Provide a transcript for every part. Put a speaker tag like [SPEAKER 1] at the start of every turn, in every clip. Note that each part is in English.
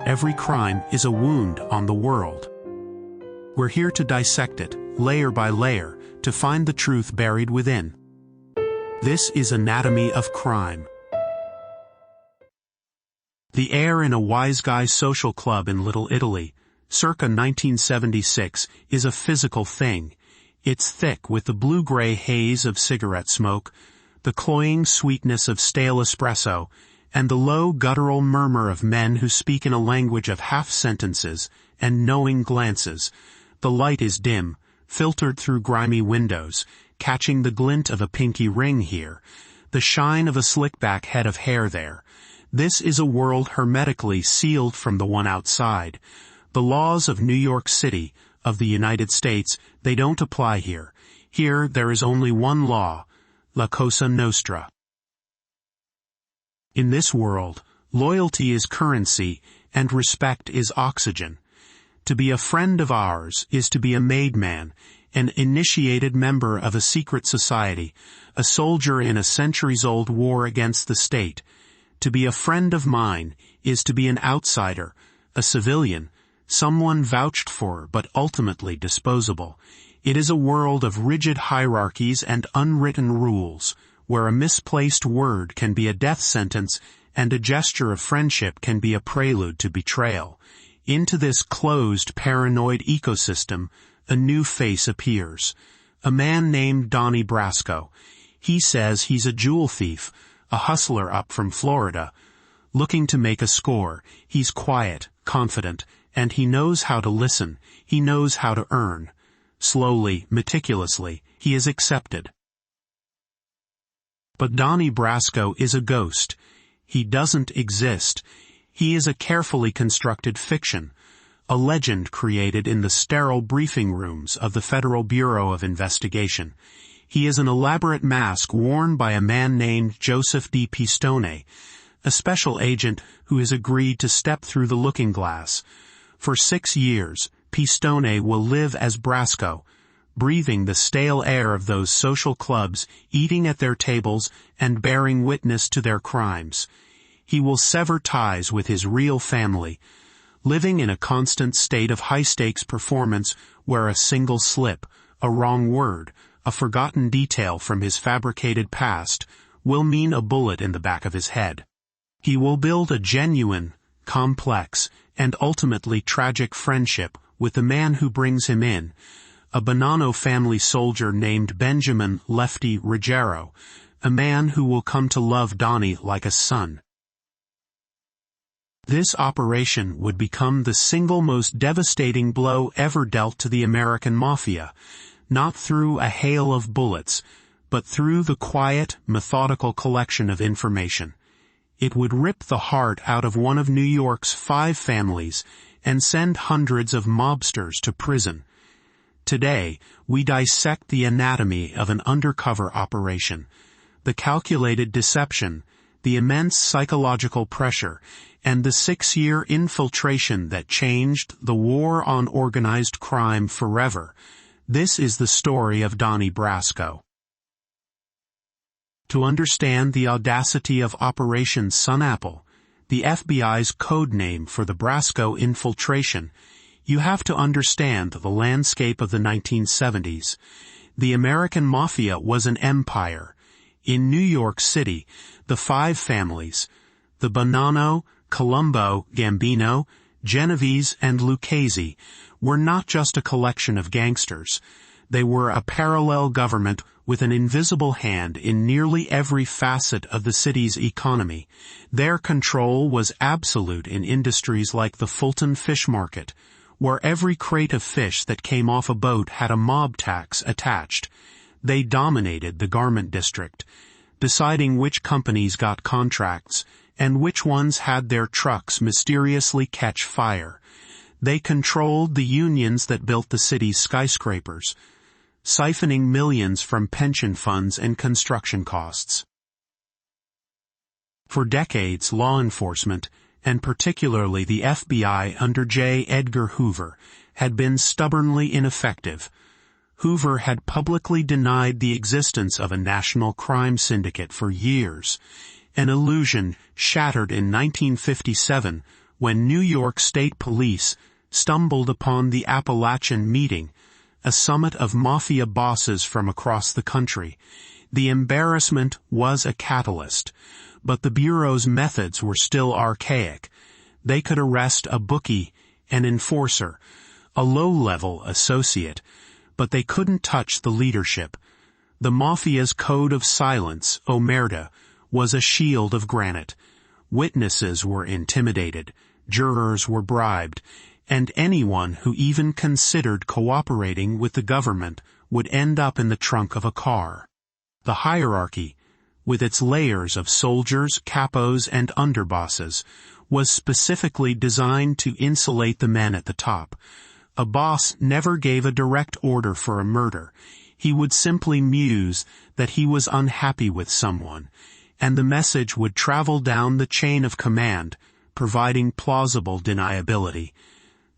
[SPEAKER 1] Every crime is a wound on the world. We're here to dissect it, layer by layer, to find the truth buried within. This is Anatomy of Crime. The air in a wise guy social club in Little Italy, circa 1976, is a physical thing. It's thick with the blue-gray haze of cigarette smoke, the cloying sweetness of stale espresso, and the low guttural murmur of men who speak in a language of half-sentences and knowing glances. The light is dim, filtered through grimy windows, catching the glint of a pinky ring here, the shine of a slick-back head of hair there. This is a world hermetically sealed from the one outside. The laws of New York City, of the United States, they don't apply here. Here there is only one law, La Cosa Nostra. In this world, loyalty is currency and respect is oxygen. To be a friend of ours is to be a made man, an initiated member of a secret society, a soldier in a centuries-old war against the state. To be a friend of mine is to be an outsider, a civilian, someone vouched for but ultimately disposable. It is a world of rigid hierarchies and unwritten rules, where a misplaced word can be a death sentence and a gesture of friendship can be a prelude to betrayal. Into this closed, paranoid ecosystem, a new face appears. A man named Donnie Brasco. He says he's a jewel thief, a hustler up from Florida. Looking to make a score, he's quiet, confident, and he knows how to listen. He knows how to earn. Slowly, meticulously, he is accepted. But Donnie Brasco is a ghost. He doesn't exist. He is a carefully constructed fiction, a legend created in the sterile briefing rooms of the Federal Bureau of Investigation. He is an elaborate mask worn by a man named Joseph D. Pistone, a special agent who has agreed to step through the looking glass. For 6 years, Pistone will live as Brasco, breathing the stale air of those social clubs, eating at their tables, and bearing witness to their crimes. He will sever ties with his real family, living in a constant state of high-stakes performance where a single slip, a wrong word, a forgotten detail from his fabricated past will mean a bullet in the back of his head. He will build a genuine, complex, and ultimately tragic friendship with the man who brings him in, a Bonanno family soldier named Benjamin Lefty Ruggiero, a man who will come to love Donnie like a son. This operation would become the single most devastating blow ever dealt to the American Mafia, not through a hail of bullets, but through the quiet, methodical collection of information. It would rip the heart out of one of New York's 5 families and send hundreds of mobsters to prison. Today, we dissect the anatomy of an undercover operation, the calculated deception, the immense psychological pressure, and the 6-year infiltration that changed the war on organized crime forever. This is the story of Donnie Brasco. To understand the audacity of Operation Sunapple, the FBI's code name for the Brasco infiltration, you have to understand the landscape of the 1970s. The American Mafia was an empire. In New York City, the 5 families, the Bonanno, Colombo, Gambino, Genovese, and Lucchese, were not just a collection of gangsters. They were a parallel government with an invisible hand in nearly every facet of the city's economy. Their control was absolute in industries like the Fulton Fish Market, where every crate of fish that came off a boat had a mob tax attached. They dominated the garment district, deciding which companies got contracts and which ones had their trucks mysteriously catch fire. They controlled the unions that built the city's skyscrapers, siphoning millions from pension funds and construction costs. For decades, law enforcement, and particularly the FBI under J. Edgar Hoover, had been stubbornly ineffective. Hoover had publicly denied the existence of a national crime syndicate for years, an illusion shattered in 1957 when New York State Police stumbled upon the Appalachian Meeting, a summit of Mafia bosses from across the country. The embarrassment was a catalyst, but the Bureau's methods were still archaic. They could arrest a bookie, an enforcer, a low-level associate, but they couldn't touch the leadership. The Mafia's code of silence, omerta, was a shield of granite. Witnesses were intimidated, jurors were bribed, and anyone who even considered cooperating with the government would end up in the trunk of a car. The hierarchy, with its layers of soldiers, capos, and underbosses, was specifically designed to insulate the men at the top. A boss never gave a direct order for a murder. He would simply muse that he was unhappy with someone, and the message would travel down the chain of command, providing plausible deniability.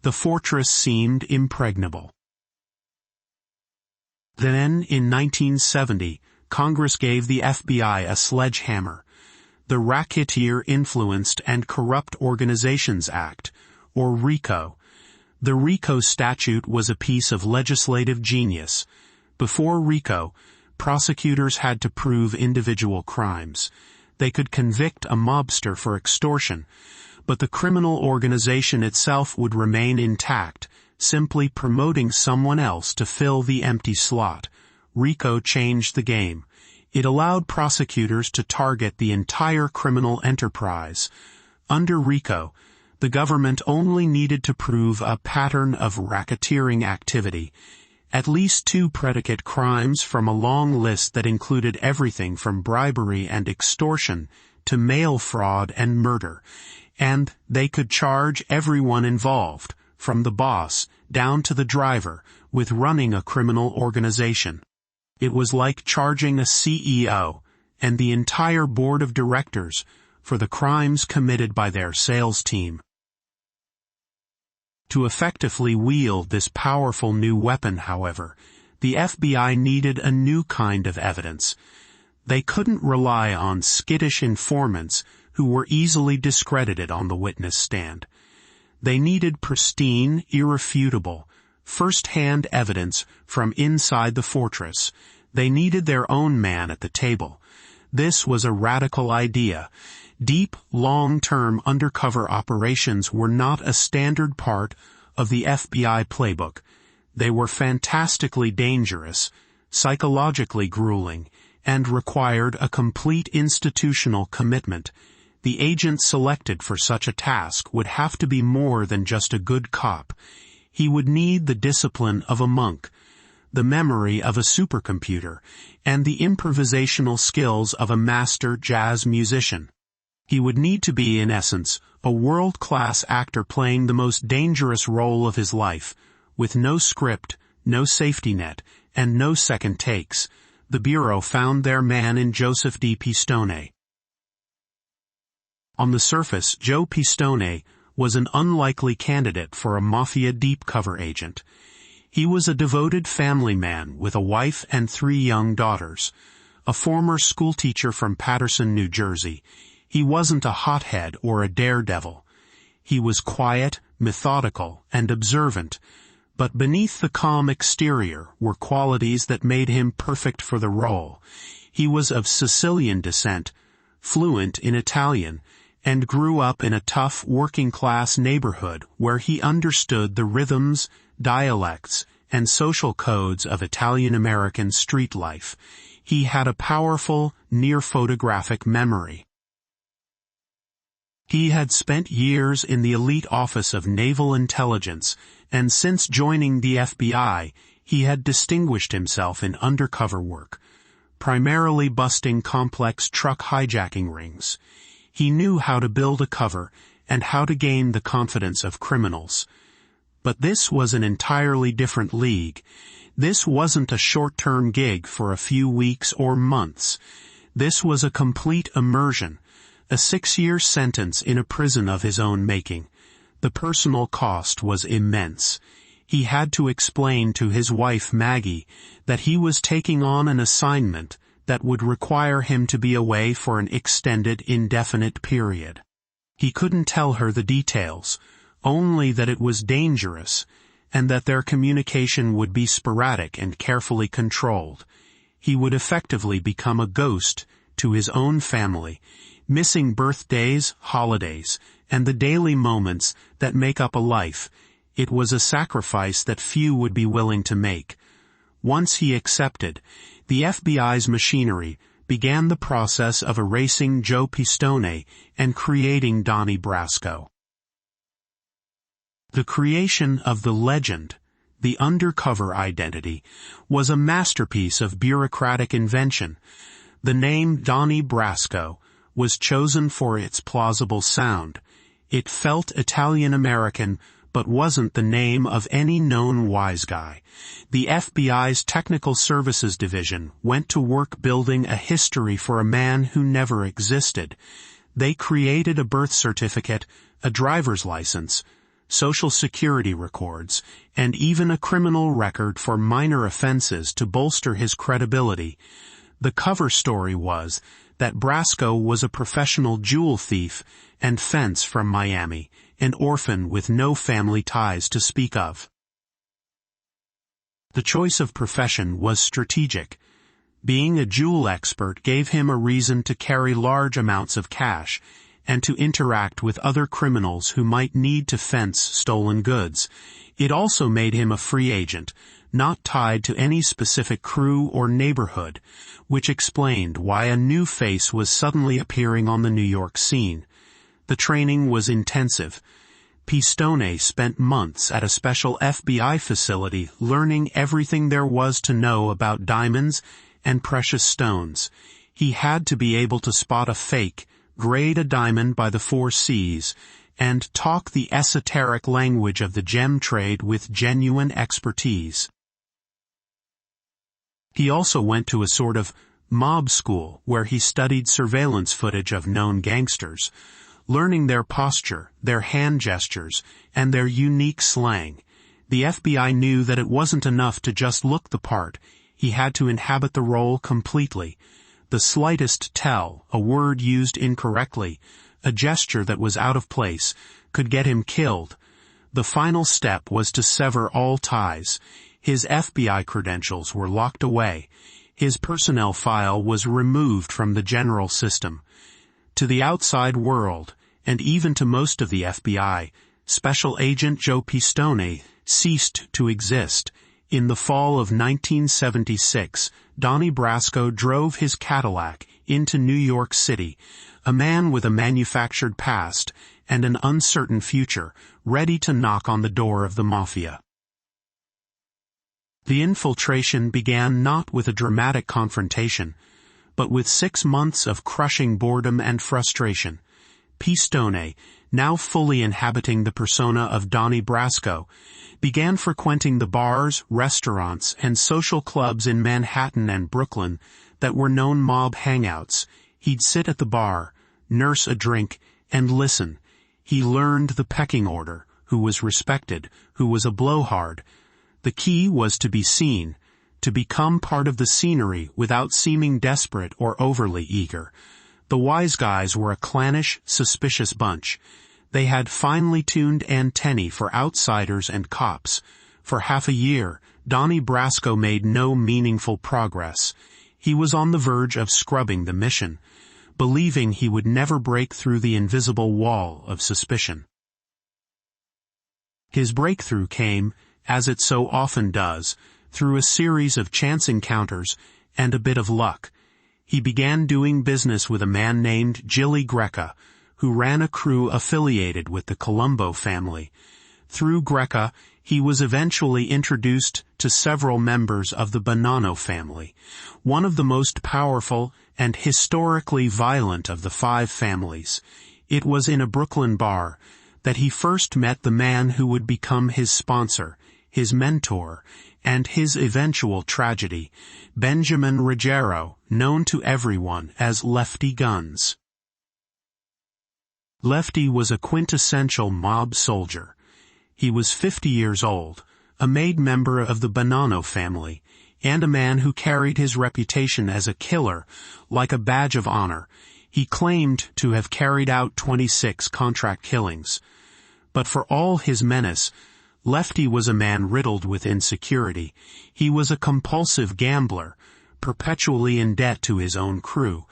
[SPEAKER 1] The fortress seemed impregnable. Then, in 1970, Congress gave the FBI a sledgehammer. The Racketeer-Influenced and Corrupt Organizations Act, or RICO. The RICO statute was a piece of legislative genius. Before RICO, prosecutors had to prove individual crimes. They could convict a mobster for extortion, but the criminal organization itself would remain intact, simply promoting someone else to fill the empty slot. RICO changed the game. It allowed prosecutors to target the entire criminal enterprise. Under RICO, the government only needed to prove a pattern of racketeering activity, at least 2 predicate crimes from a long list that included everything from bribery and extortion to mail fraud and murder, and they could charge everyone involved, from the boss down to the driver, with running a criminal organization. It was like charging a CEO and the entire board of directors for the crimes committed by their sales team. To effectively wield this powerful new weapon, however, the FBI needed a new kind of evidence. They couldn't rely on skittish informants who were easily discredited on the witness stand. They needed pristine, irrefutable, first-hand evidence from inside the fortress. They needed their own man at the table. This was a radical idea. Deep, long-term undercover operations were not a standard part of the FBI playbook. They were fantastically dangerous, psychologically grueling, and required a complete institutional commitment. The agent selected for such a task would have to be more than just a good cop. He would need the discipline of a monk, the memory of a supercomputer, and the improvisational skills of a master jazz musician. He would need to be, in essence, a world-class actor playing the most dangerous role of his life, with no script, no safety net, and no second takes. The Bureau found their man in Joseph D. Pistone. On the surface, Joe Pistone was an unlikely candidate for a Mafia deep-cover agent. He was a devoted family man with a wife and 3 young daughters. A former schoolteacher from Paterson, New Jersey, he wasn't a hothead or a daredevil. He was quiet, methodical, and observant, but beneath the calm exterior were qualities that made him perfect for the role. He was of Sicilian descent, fluent in Italian, and grew up in a tough working-class neighborhood where he understood the rhythms, dialects, and social codes of Italian-American street life. He had a powerful, near-photographic memory. He had spent years in the elite office of naval intelligence, and since joining the FBI, he had distinguished himself in undercover work, primarily busting complex truck hijacking rings. He knew how to build a cover and how to gain the confidence of criminals. But this was an entirely different league. This wasn't a short-term gig for a few weeks or months. This was a complete immersion, a 6-year sentence in a prison of his own making. The personal cost was immense. He had to explain to his wife Maggie that he was taking on an assignment that would require him to be away for an extended, indefinite period. He couldn't tell her the details, only that it was dangerous, and that their communication would be sporadic and carefully controlled. He would effectively become a ghost to his own family, missing birthdays, holidays, and the daily moments that make up a life. It was a sacrifice that few would be willing to make. Once he accepted, the FBI's machinery began the process of erasing Joe Pistone and creating Donnie Brasco. The creation of the legend, the undercover identity, was a masterpiece of bureaucratic invention. The name Donnie Brasco was chosen for its plausible sound. It felt Italian-American, but wasn't the name of any known wise guy. The FBI's Technical Services Division went to work building a history for a man who never existed. They created a birth certificate, a driver's license, Social Security records, and even a criminal record for minor offenses to bolster his credibility. The cover story was that Brasco was a professional jewel thief and fence from Miami, an orphan with no family ties to speak of. The choice of profession was strategic. Being a jewel expert gave him a reason to carry large amounts of cash and to interact with other criminals who might need to fence stolen goods. It also made him a free agent, not tied to any specific crew or neighborhood, which explained why a new face was suddenly appearing on the New York scene. The training was intensive. Pistone spent months at a special FBI facility learning everything there was to know about diamonds and precious stones. He had to be able to spot a fake, grade a diamond by the 4 C's, and talk the esoteric language of the gem trade with genuine expertise. He also went to a sort of mob school where he studied surveillance footage of known gangsters, learning their posture, their hand gestures, and their unique slang. The FBI knew that it wasn't enough to just look the part. He had to inhabit the role completely. The slightest tell, a word used incorrectly, a gesture that was out of place, could get him killed. The final step was to sever all ties. His FBI credentials were locked away. His personnel file was removed from the general system. To the outside world, and even to most of the FBI, Special Agent Joe Pistone ceased to exist. In the fall of 1976, Donnie Brasco drove his Cadillac into New York City, a man with a manufactured past and an uncertain future, ready to knock on the door of the Mafia. The infiltration began not with a dramatic confrontation, but with 6 months of crushing boredom and frustration. Pistone, now fully inhabiting the persona of Donnie Brasco, began frequenting the bars, restaurants, and social clubs in Manhattan and Brooklyn that were known mob hangouts. He'd sit at the bar, nurse a drink, and listen. He learned the pecking order, who was respected, who was a blowhard. The key was to be seen, to become part of the scenery without seeming desperate or overly eager. The wise guys were a clannish, suspicious bunch. They had finely tuned antennae for outsiders and cops. For half a year, Donnie Brasco made no meaningful progress. He was on the verge of scrubbing the mission, believing he would never break through the invisible wall of suspicion. His breakthrough came, as it so often does, through a series of chance encounters and a bit of luck. He began doing business with a man named Gilly Greca, who ran a crew affiliated with the Colombo family. Through Greca, he was eventually introduced to several members of the Bonanno family, one of the most powerful and historically violent of the 5 families. It was in a Brooklyn bar that he first met the man who would become his sponsor, his mentor, and his eventual tragedy, Benjamin Ruggiero, known to everyone as Lefty Guns. Lefty was a quintessential mob soldier. He was 50 years old, a made member of the Bonanno family, and a man who carried his reputation as a killer like a badge of honor. He claimed to have carried out 26 contract killings. But for all his menace, Lefty was a man riddled with insecurity. He was a compulsive gambler, perpetually in debt to his own crew,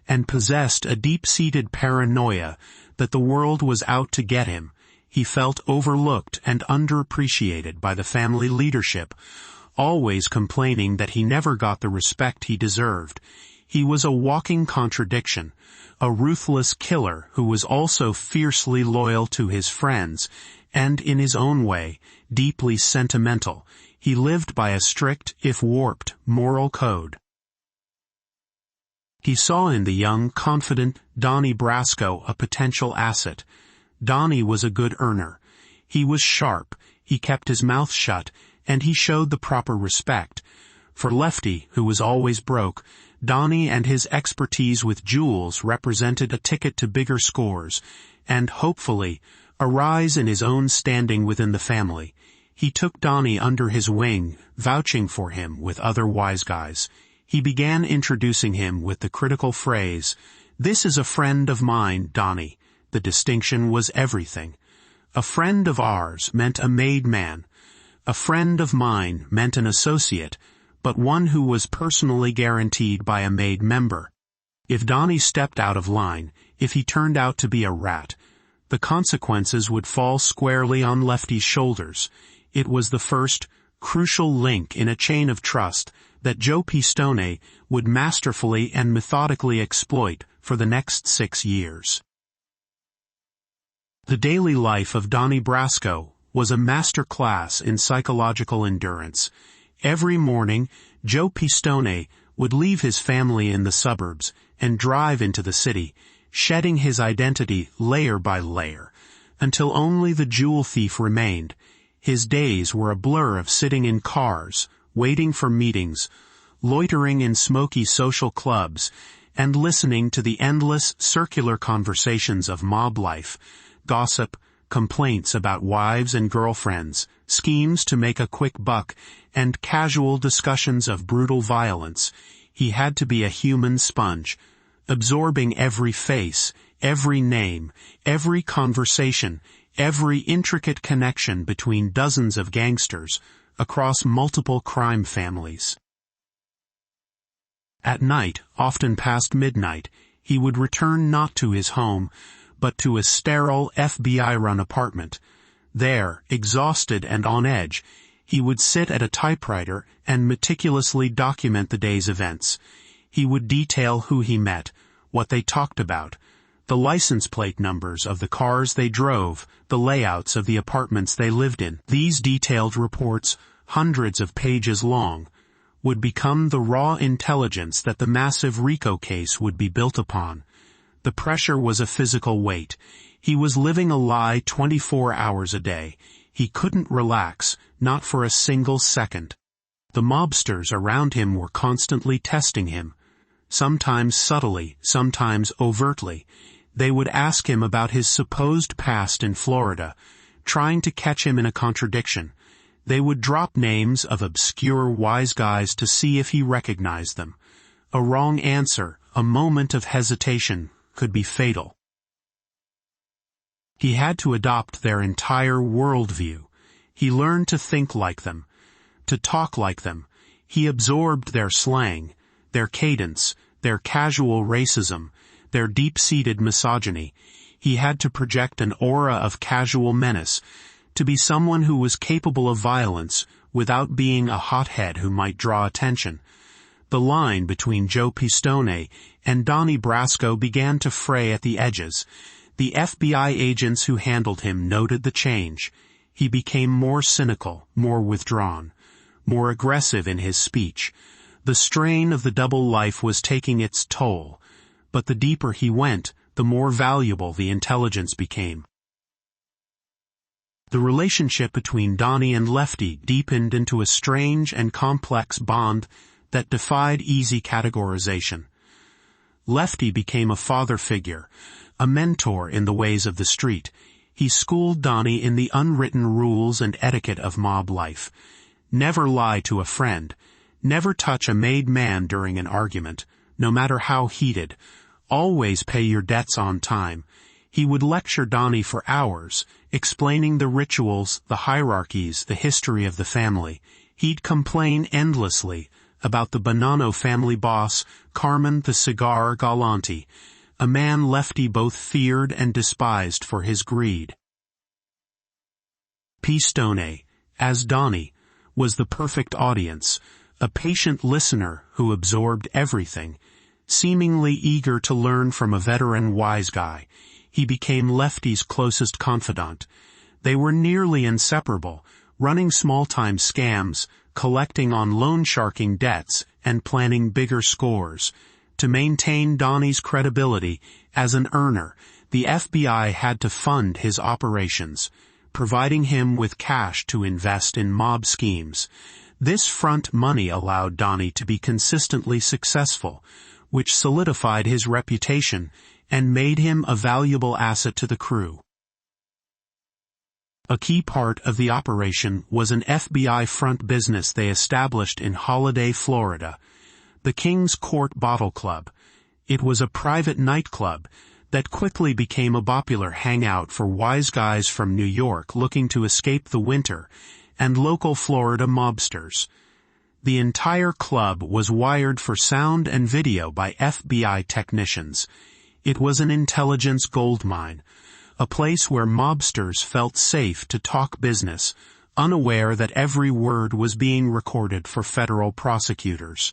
[SPEAKER 1] and possessed a deep-seated paranoia that the world was out to get him. He felt overlooked and underappreciated by the family leadership, always complaining that he never got the respect he deserved. He was a walking contradiction, a ruthless killer who was also fiercely loyal to his friends, and in his own way, deeply sentimental. He lived by a strict, if warped, moral code. He saw in the young, confident Donnie Brasco a potential asset. Donnie was a good earner. He was sharp, he kept his mouth shut, and he showed the proper respect. For Lefty, who was always broke, Donnie and his expertise with jewels represented a ticket to bigger scores, and, hopefully, a rise in his own standing within the family. He took Donnie under his wing, vouching for him with other wise guys. He began introducing him with the critical phrase, "This is a friend of mine, Donnie." The distinction was everything. A friend of ours meant a made man. A friend of mine meant an associate, but one who was personally guaranteed by a made member. If Donnie stepped out of line, if he turned out to be a rat, the consequences would fall squarely on Lefty's shoulders. It was the first, crucial link in a chain of trust that Joe Pistone would masterfully and methodically exploit for the next 6 years. The daily life of Donnie Brasco was a master class in psychological endurance. Every morning, Joe Pistone would leave his family in the suburbs and drive into the city, shedding his identity layer by layer, until only the jewel thief remained. His days were a blur of sitting in cars, waiting for meetings, loitering in smoky social clubs, and listening to the endless, circular conversations of mob life, gossip, complaints about wives and girlfriends, schemes to make a quick buck, and casual discussions of brutal violence. He had to be a human sponge, absorbing every face, every name, every conversation, every intricate connection between dozens of gangsters across multiple crime families. At night, often past midnight, he would return not to his home, but to a sterile FBI-run apartment. There, exhausted and on edge, he would sit at a typewriter and meticulously document the day's events. He would detail who he met, what they talked about, the license plate numbers of the cars they drove, the layouts of the apartments they lived in. These detailed reports, hundreds of pages long, would become the raw intelligence that the massive RICO case would be built upon. The pressure was a physical weight. He was living a lie 24 hours a day. He couldn't relax, not for a single second. The mobsters around him were constantly testing him, sometimes subtly, sometimes overtly. They would ask him about his supposed past in Florida, trying to catch him in a contradiction. They would drop names of obscure wise guys to see if he recognized them. A wrong answer, a moment of hesitation, could be fatal. He had to adopt their entire worldview. He learned to think like them, to talk like them. He absorbed their slang, their cadence, their casual racism, their deep-seated misogyny. He had to project an aura of casual menace, to be someone who was capable of violence without being a hothead who might draw attention. The line between Joe Pistone and Donnie Brasco began to fray at the edges. The FBI agents who handled him noted the change. He became more cynical, more withdrawn, more aggressive in his speech. The strain of the double life was taking its toll, but the deeper he went, the more valuable the intelligence became. The relationship between Donnie and Lefty deepened into a strange and complex bond that defied easy categorization. Lefty became a father figure, a mentor in the ways of the street. He schooled Donnie in the unwritten rules and etiquette of mob life. Never lie to a friend. Never touch a made man during an argument, no matter how heated. Always pay your debts on time. He would lecture Donnie for hours, explaining the rituals, the hierarchies, the history of the family. He'd complain endlessly about the Bonanno family boss, Carmen the Cigar Galante, a man Lefty both feared and despised for his greed. Pistone, as Donnie, was the perfect audience, a patient listener who absorbed everything. Seemingly eager to learn from a veteran wise guy, he became Lefty's closest confidant. They were nearly inseparable, running small-time scams, collecting on loan-sharking debts, and planning bigger scores. To maintain Donnie's credibility as an earner, the FBI had to fund his operations, providing him with cash to invest in mob schemes. This front money allowed Donnie to be consistently successful, which solidified his reputation and made him a valuable asset to the crew. A key part of the operation was an FBI front business they established in Holiday, Florida, the King's Court Bottle Club. It was a private nightclub that quickly became a popular hangout for wise guys from New York looking to escape the winter and local Florida mobsters. The entire club was wired for sound and video by FBI technicians. It was an intelligence goldmine, a place where mobsters felt safe to talk business, unaware that every word was being recorded for federal prosecutors.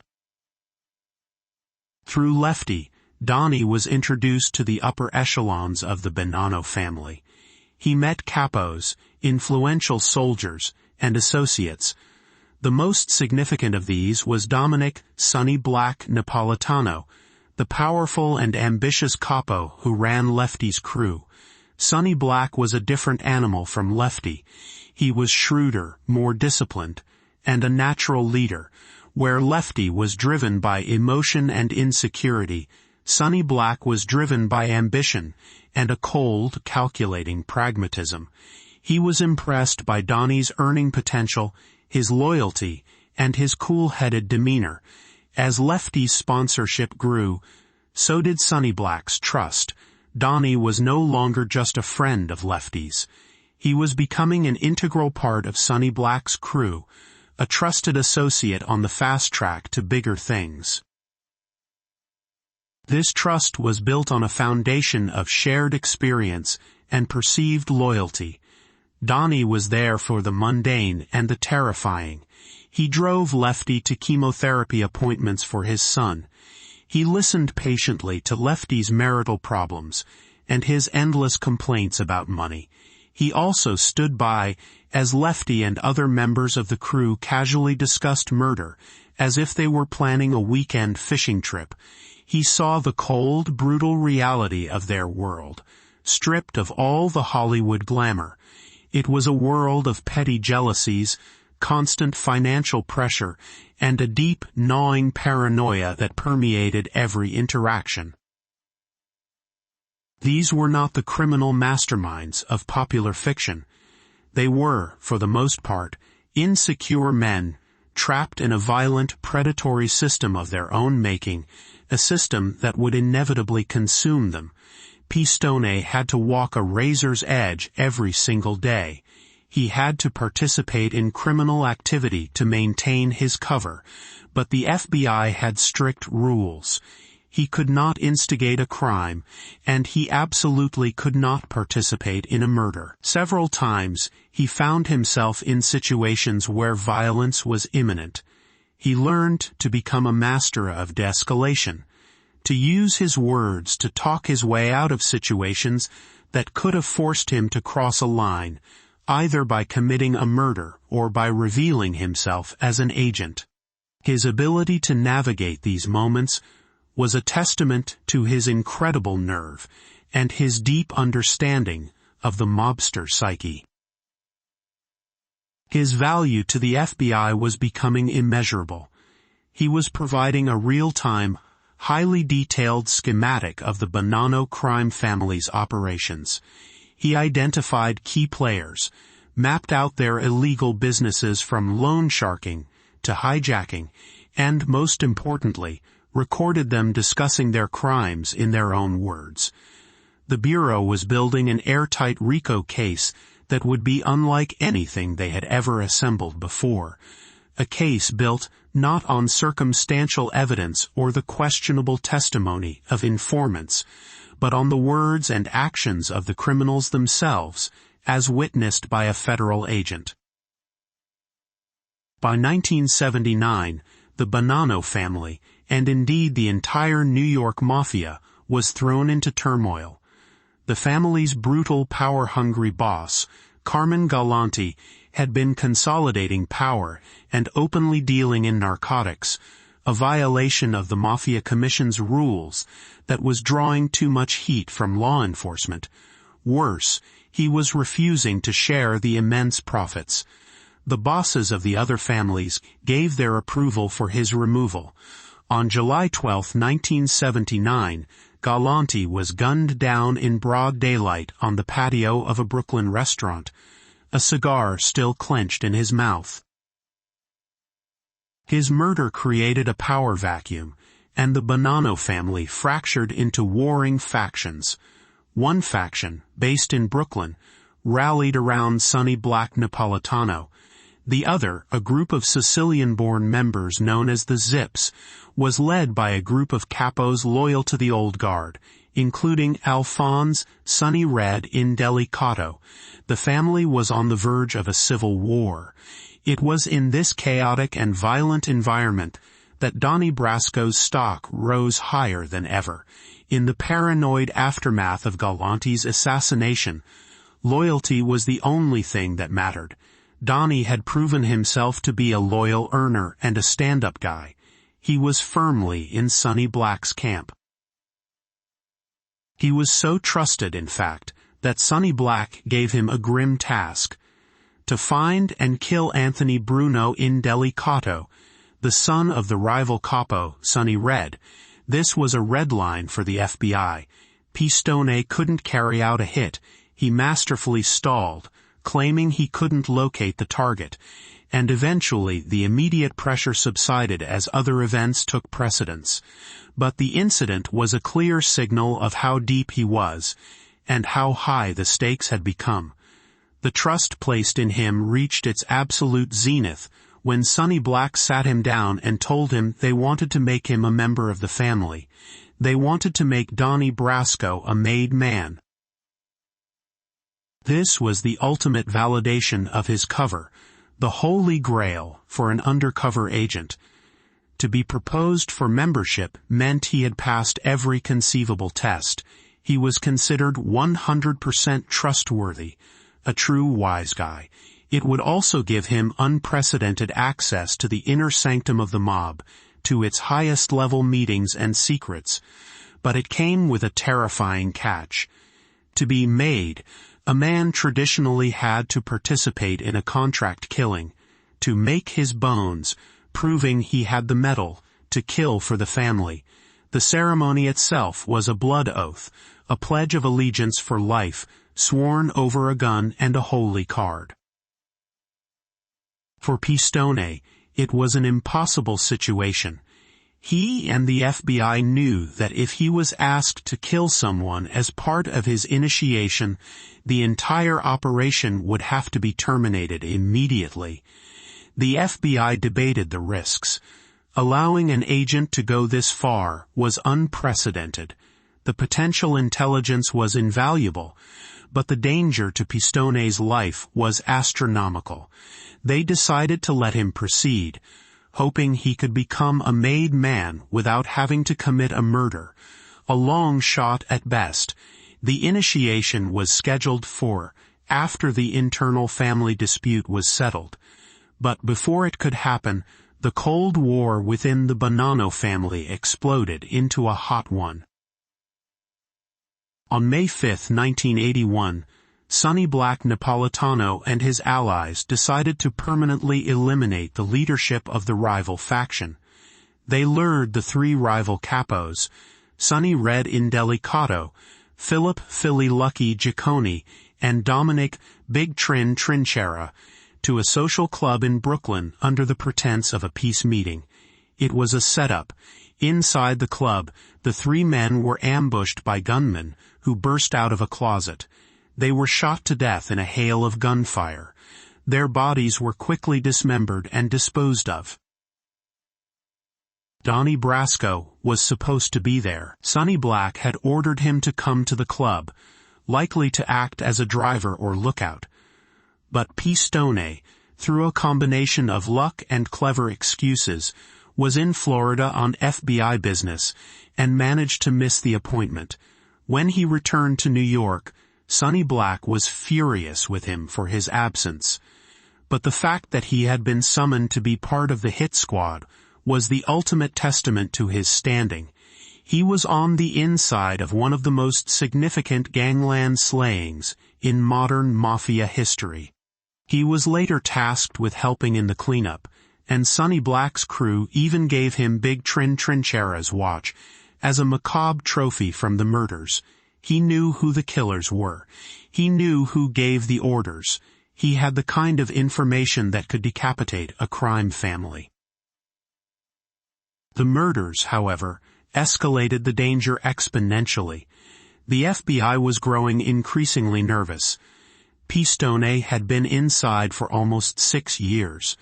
[SPEAKER 1] Through Lefty, Donnie was introduced to the upper echelons of the Bonanno family. He met capos, influential soldiers, and associates. The most significant of these was Dominic "Sonny Black" Napolitano, the powerful and ambitious capo who ran Lefty's crew. Sonny Black was a different animal from Lefty. He was shrewder, more disciplined, and a natural leader. Where Lefty was driven by emotion and insecurity, Sonny Black was driven by ambition and a cold, calculating pragmatism. He was impressed by Donnie's earning potential, his loyalty, and his cool-headed demeanor. As Lefty's sponsorship grew, so did Sonny Black's trust. Donnie was no longer just a friend of Lefty's. He was becoming an integral part of Sonny Black's crew, a trusted associate on the fast track to bigger things. This trust was built on a foundation of shared experience and perceived loyalty. Donnie was there for the mundane and the terrifying. He drove Lefty to chemotherapy appointments for his son. He listened patiently to Lefty's marital problems and his endless complaints about money. He also stood by as Lefty and other members of the crew casually discussed murder, as if they were planning a weekend fishing trip. He saw the cold, brutal reality of their world, stripped of all the Hollywood glamour. It was a world of petty jealousies, constant financial pressure, and a deep, gnawing paranoia that permeated every interaction. These were not the criminal masterminds of popular fiction. They were, for the most part, insecure men, trapped in a violent, predatory system of their own making, a system that would inevitably consume them. Pistone had to walk a razor's edge every single day. He had to participate in criminal activity to maintain his cover, but the FBI had strict rules. He could not instigate a crime, and he absolutely could not participate in a murder. Several times, he found himself in situations where violence was imminent. He learned to become a master of de-escalation, to use his words to talk his way out of situations that could have forced him to cross a line, either by committing a murder or by revealing himself as an agent. His ability to navigate these moments was a testament to his incredible nerve and his deep understanding of the mobster psyche. His value to the FBI was becoming immeasurable. He was providing a real-time, highly detailed schematic of the Bonanno crime family's operations. He identified key players, mapped out their illegal businesses from loan sharking to hijacking, and, most importantly, recorded them discussing their crimes in their own words. The Bureau was building an airtight RICO case that would be unlike anything they had ever assembled before. A case built not on circumstantial evidence or the questionable testimony of informants, but on the words and actions of the criminals themselves, as witnessed by a federal agent. By 1979, the Bonanno family, and indeed the entire New York Mafia, was thrown into turmoil. The family's brutal, power-hungry boss, Carmine Galante, had been consolidating power and openly dealing in narcotics, a violation of the Mafia Commission's rules that was drawing too much heat from law enforcement. Worse, he was refusing to share the immense profits. The bosses of the other families gave their approval for his removal. On July 12, 1979, Galante was gunned down in broad daylight on the patio of a Brooklyn restaurant, a cigar still clenched in his mouth. His murder created a power vacuum, and the Bonanno family fractured into warring factions. One faction, based in Brooklyn, rallied around Sonny Black Napolitano. The other, a group of Sicilian-born members known as the Zips, was led by a group of capos loyal to the old guard, including Alphonse Sonny Red Indelicato. The family was on the verge of a civil war. It was in this chaotic and violent environment that Donnie Brasco's stock rose higher than ever. In the paranoid aftermath of Galante's assassination, loyalty was the only thing that mattered. Donnie had proven himself to be a loyal earner and a stand-up guy. He was firmly in Sonny Black's camp. He was so trusted, in fact, that Sonny Black gave him a grim task: to find and kill Anthony Bruno Indelicato, the son of the rival capo, Sonny Red. This was a red line for the FBI. Pistone couldn't carry out a hit. He masterfully stalled, claiming he couldn't locate the target, and eventually the immediate pressure subsided as other events took precedence. But the incident was a clear signal of how deep he was, and how high the stakes had become. The trust placed in him reached its absolute zenith when Sonny Black sat him down and told him they wanted to make him a member of the family. They wanted to make Donnie Brasco a made man. This was the ultimate validation of his cover, the holy grail for an undercover agent. To be proposed for membership meant he had passed every conceivable test. He was considered 100% trustworthy, a true wise guy. It would also give him unprecedented access to the inner sanctum of the mob, to its highest level meetings and secrets. But it came with a terrifying catch. To be made, a man traditionally had to participate in a contract killing, to make his bones, proving he had the mettle to kill for the family. The ceremony itself was a blood oath, a pledge of allegiance for life, sworn over a gun and a holy card. For Pistone, it was an impossible situation. He and the FBI knew that if he was asked to kill someone as part of his initiation, the entire operation would have to be terminated immediately. The FBI debated the risks. Allowing an agent to go this far was unprecedented. The potential intelligence was invaluable, but the danger to Pistone's life was astronomical. They decided to let him proceed, hoping he could become a made man without having to commit a murder. A long shot at best. The initiation was scheduled for after the internal family dispute was settled. But before it could happen, the Cold War within the Bonanno family exploded into a hot one. On May 5, 1981, Sonny Black Napolitano and his allies decided to permanently eliminate the leadership of the rival faction. They lured the three rival capos, Sonny Red Indelicato, Philip Philly Lucky Giccone, and Dominic Big Trin Trinchera, to a social club in Brooklyn under the pretense of a peace meeting. It was a setup. Inside the club, the three men were ambushed by gunmen who burst out of a closet. They were shot to death in a hail of gunfire. Their bodies were quickly dismembered and disposed of. Donnie Brasco was supposed to be there. Sonny Black had ordered him to come to the club, likely to act as a driver or lookout. But Pistone, through a combination of luck and clever excuses, was in Florida on FBI business and managed to miss the appointment. When he returned to New York, Sonny Black was furious with him for his absence. But the fact that he had been summoned to be part of the hit squad was the ultimate testament to his standing. He was on the inside of one of the most significant gangland slayings in modern Mafia history. He was later tasked with helping in the cleanup, and Sonny Black's crew even gave him Big Trinchera's watch as a macabre trophy from the murders. He knew who the killers were. He knew who gave the orders. He had the kind of information that could decapitate a crime family. The murders, however, escalated the danger exponentially. The FBI was growing increasingly nervous. Pistone had been inside for almost 6 years.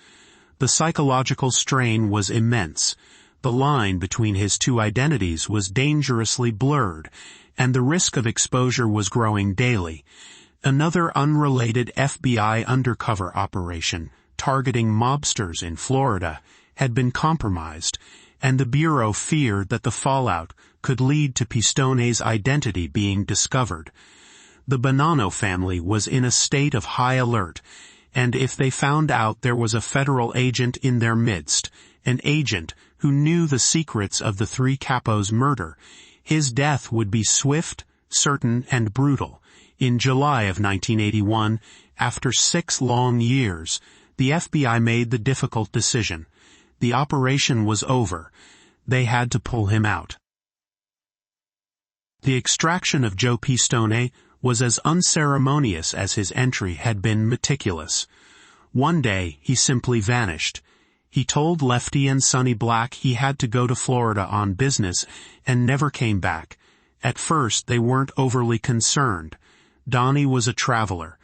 [SPEAKER 1] The psychological strain was immense. The line between his two identities was dangerously blurred, and the risk of exposure was growing daily. Another unrelated FBI undercover operation, targeting mobsters in Florida, had been compromised, and the Bureau feared that the fallout could lead to Pistone's identity being discovered. The Bonanno family was in a state of high alert, and if they found out there was a federal agent in their midst, an agent who knew the secrets of the three capos' murder, his death would be swift, certain, and brutal. In July of 1981, after 6 long years, the FBI made the difficult decision. The operation was over. They had to pull him out. The extraction of Joe Pistone was as unceremonious as his entry had been meticulous. One day, he simply vanished. He told Lefty and Sonny Black he had to go to Florida on business and never came back. At first, they weren't overly concerned. Donnie was a traveler.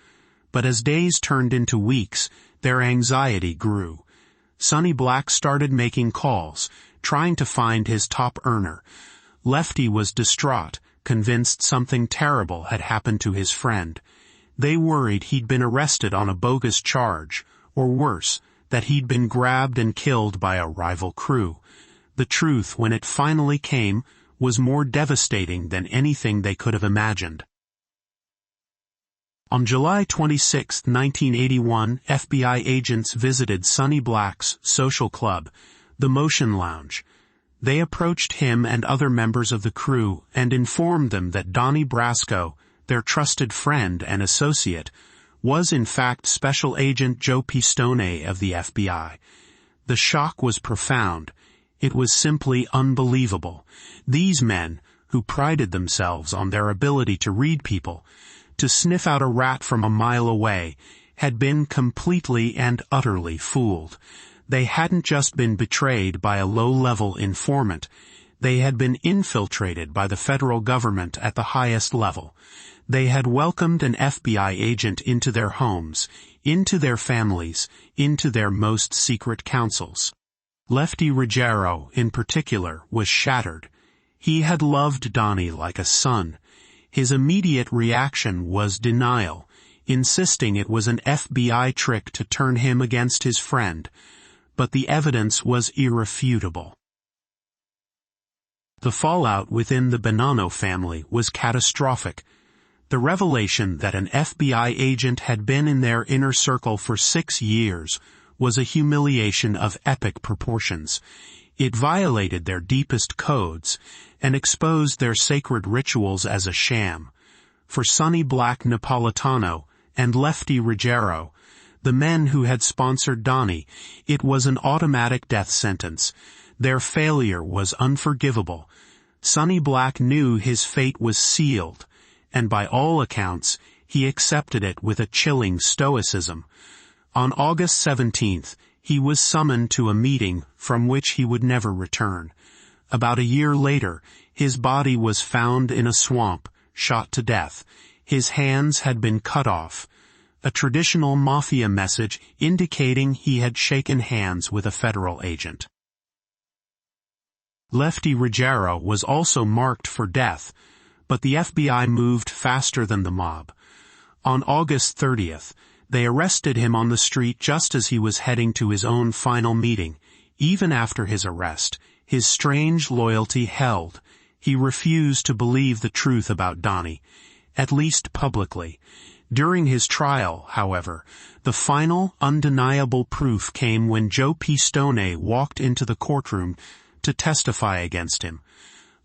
[SPEAKER 1] But as days turned into weeks, their anxiety grew. Sonny Black started making calls, trying to find his top earner. Lefty was distraught, convinced something terrible had happened to his friend. They worried he'd been arrested on a bogus charge, or worse, that he'd been grabbed and killed by a rival crew. The truth, when it finally came, was more devastating than anything they could have imagined. On July 26, 1981, FBI agents visited Sonny Black's social club, the Motion Lounge. They approached him and other members of the crew and informed them that Donnie Brasco, their trusted friend and associate, was in fact Special Agent Joe Pistone of the FBI. The shock was profound. It was simply unbelievable. These men, who prided themselves on their ability to read people, to sniff out a rat from a mile away, had been completely and utterly fooled. They hadn't just been betrayed by a low-level informant. They had been infiltrated by the federal government at the highest level. They had welcomed an FBI agent into their homes, into their families, into their most secret councils. Lefty Ruggiero, in particular, was shattered. He had loved Donnie like a son. His immediate reaction was denial, insisting it was an FBI trick to turn him against his friend. But the evidence was irrefutable. The fallout within the Bonanno family was catastrophic. The revelation that an FBI agent had been in their inner circle for 6 years was a humiliation of epic proportions. It violated their deepest codes and exposed their sacred rituals as a sham. For Sonny Black Napolitano and Lefty Ruggiero, the men who had sponsored Donnie, it was an automatic death sentence. Their failure was unforgivable. Sonny Black knew his fate was sealed, and by all accounts, he accepted it with a chilling stoicism. On August 17th, He was summoned to a meeting from which he would never return. About a year later, his body was found in a swamp, shot to death. His hands had been cut off. A traditional Mafia message indicating he had shaken hands with a federal agent. Lefty Ruggiero was also marked for death, but the FBI moved faster than the mob. On August 30th, they arrested him on the street just as he was heading to his own final meeting. Even after his arrest, his strange loyalty held. He refused to believe the truth about Donnie, at least publicly. During his trial, however, the final, undeniable proof came when Joe Pistone walked into the courtroom to testify against him.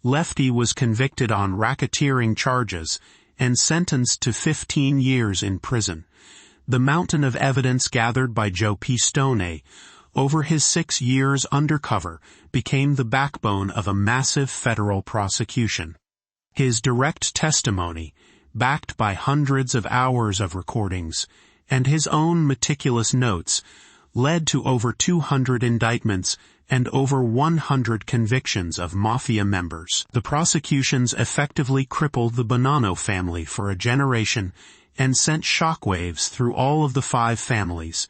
[SPEAKER 1] Lefty was convicted on racketeering charges and sentenced to 15 years in prison. The mountain of evidence gathered by Joe Pistone over his 6 years undercover became the backbone of a massive federal prosecution. His direct testimony, backed by hundreds of hours of recordings, and his own meticulous notes, led to over 200 indictments and over 100 convictions of Mafia members. The prosecutions effectively crippled the Bonanno family for a generation and sent shockwaves through all of the 5 families.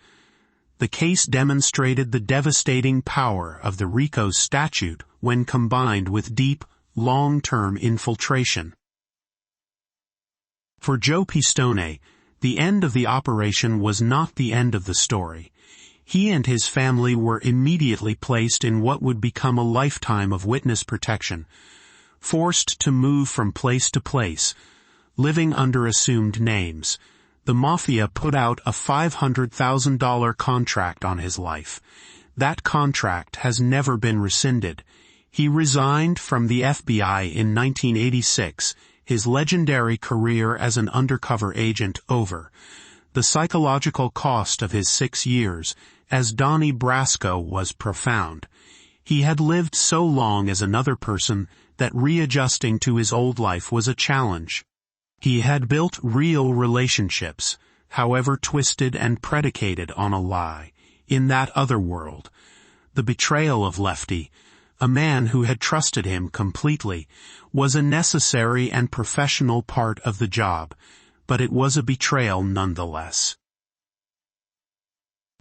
[SPEAKER 1] The case demonstrated the devastating power of the RICO statute when combined with deep, long-term infiltration. For Joe Pistone, the end of the operation was not the end of the story. He and his family were immediately placed in what would become a lifetime of witness protection, forced to move from place to place, living under assumed names. The Mafia put out a $500,000 contract on his life. That contract has never been rescinded. He resigned from the FBI in 1986, his legendary career as an undercover agent over. The psychological cost of his 6 years as Donnie Brasco was profound. He had lived so long as another person that readjusting to his old life was a challenge. He had built real relationships, however twisted and predicated on a lie, in that other world. The betrayal of Lefty, a man who had trusted him completely, was a necessary and professional part of the job, but it was a betrayal nonetheless.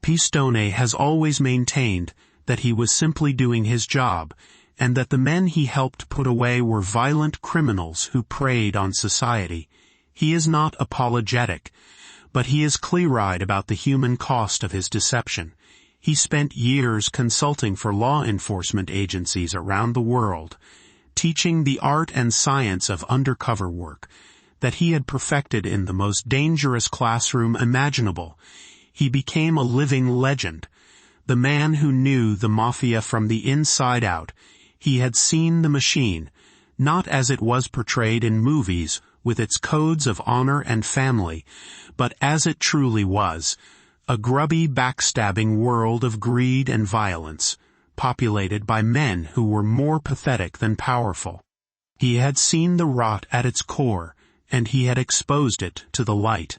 [SPEAKER 1] Pistone has always maintained that he was simply doing his job, and that the men he helped put away were violent criminals who preyed on society. He is not apologetic, but he is clear-eyed about the human cost of his deception. He spent years consulting for law enforcement agencies around the world, teaching the art and science of undercover work that he had perfected in the most dangerous classroom imaginable. He became a living legend, the man who knew the Mafia from the inside out. He had seen the machine, not as it was portrayed in movies with its codes of honor and family, but as it truly was, a grubby, backstabbing world of greed and violence, populated by men who were more pathetic than powerful. He had seen the rot at its core, and he had exposed it to the light.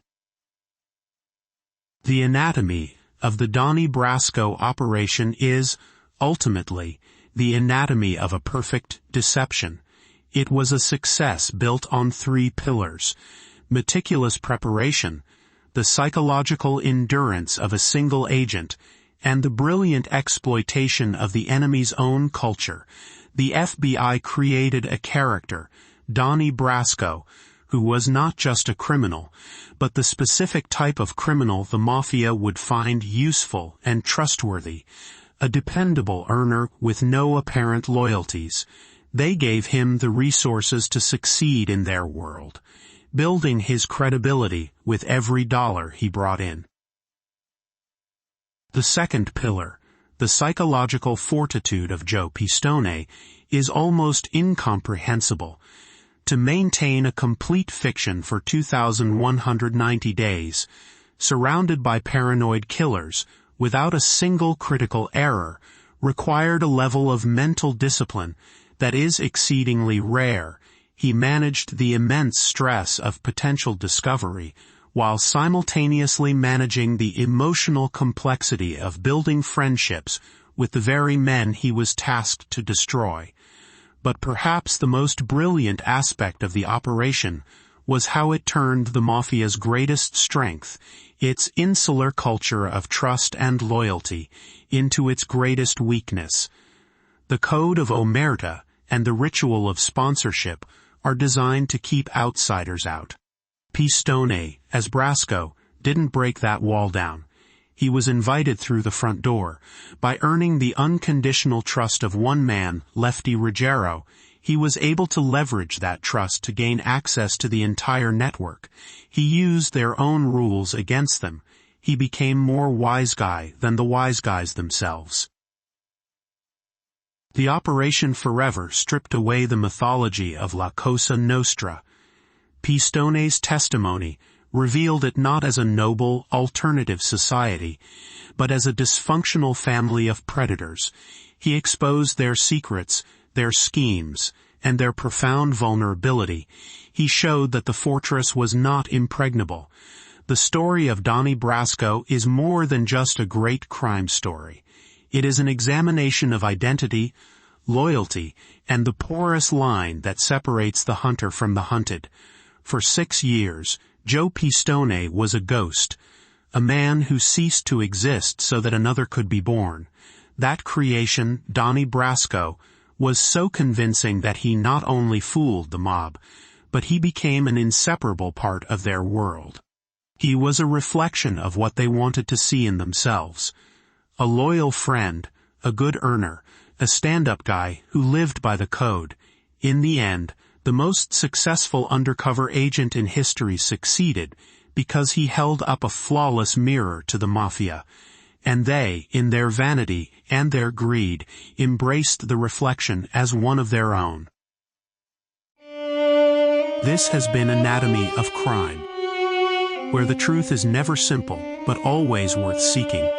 [SPEAKER 1] The anatomy of the Donnie Brasco operation is, ultimately, the anatomy of a perfect deception. It was a success built on 3 pillars: meticulous preparation, the psychological endurance of a single agent, and the brilliant exploitation of the enemy's own culture. The FBI created a character, Donnie Brasco, who was not just a criminal, but the specific type of criminal the Mafia would find useful and trustworthy, a dependable earner with no apparent loyalties. They gave him the resources to succeed in their world, building his credibility with every dollar he brought in. The second pillar, the psychological fortitude of Joe Pistone, is almost incomprehensible. To maintain a complete fiction for 2,190 days, surrounded by paranoid killers, without a single critical error, required a level of mental discipline that is exceedingly rare. He managed the immense stress of potential discovery while simultaneously managing the emotional complexity of building friendships with the very men he was tasked to destroy. But perhaps the most brilliant aspect of the operation was how it turned the Mafia's greatest strength, its insular culture of trust and loyalty, into its greatest weakness. The code of omerta and the ritual of sponsorship are designed to keep outsiders out. Pistone, as Brasco, didn't break that wall down. He was invited through the front door. By earning the unconditional trust of one man, Lefty Ruggiero, he was able to leverage that trust to gain access to the entire network. He used their own rules against them. He became more wise guy than the wise guys themselves. The Operation Forever stripped away the mythology of La Cosa Nostra. Pistone's testimony revealed it not as a noble, alternative society, but as a dysfunctional family of predators. He exposed their secrets, their schemes, and their profound vulnerability. He showed that the fortress was not impregnable. The story of Donnie Brasco is more than just a great crime story. It is an examination of identity, loyalty, and the porous line that separates the hunter from the hunted. For 6 years, Joe Pistone was a ghost, a man who ceased to exist so that another could be born. That creation, Donnie Brasco, was so convincing that he not only fooled the mob, but he became an inseparable part of their world. He was a reflection of what they wanted to see in themselves. A loyal friend, a good earner, a stand-up guy who lived by the code. In the end, the most successful undercover agent in history succeeded because he held up a flawless mirror to the Mafia, and they, in their vanity and their greed, embraced the reflection as one of their own. This has been Anatomy of Crime, where the truth is never simple, but always worth seeking.